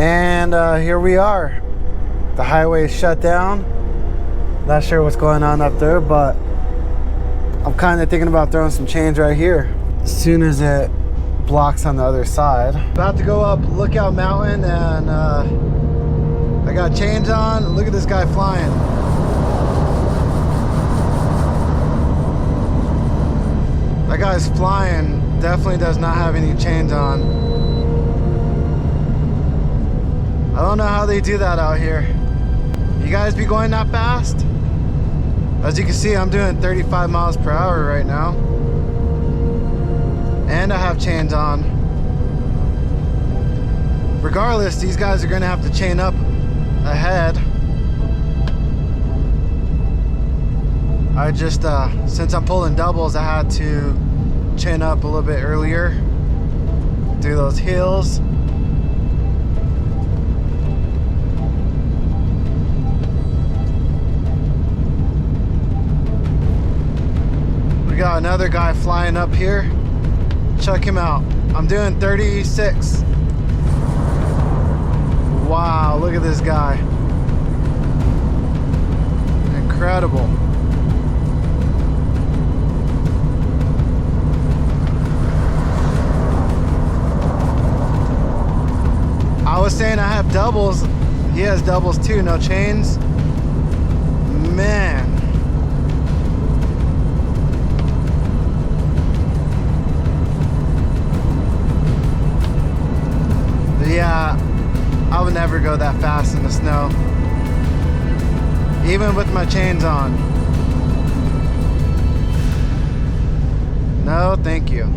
And here we are. The highway is shut down. Not sure what's going on up there, but I'm kind of thinking about throwing some chains right here as soon as it blocks on the other side. About to go up Lookout Mountain, and I got chains on. Look at this guy flying. That guy's flying. Definitely does not have any chains on. I don't know how they do that out here. You guys be going that fast? As you can see, I'm doing 35 miles per hour right now. And I have chains on. Regardless, these guys are gonna have to chain up ahead. I just, since I'm pulling doubles, I had to chain up a little bit earlier through those hills. We got another guy flying up here. Check him out. I'm doing 36. Wow, look at this guy. Incredible. I was saying I have doubles. He has doubles too, no chains. Man. Yeah, I would never go that fast in the snow, even with my chains on. No, thank you.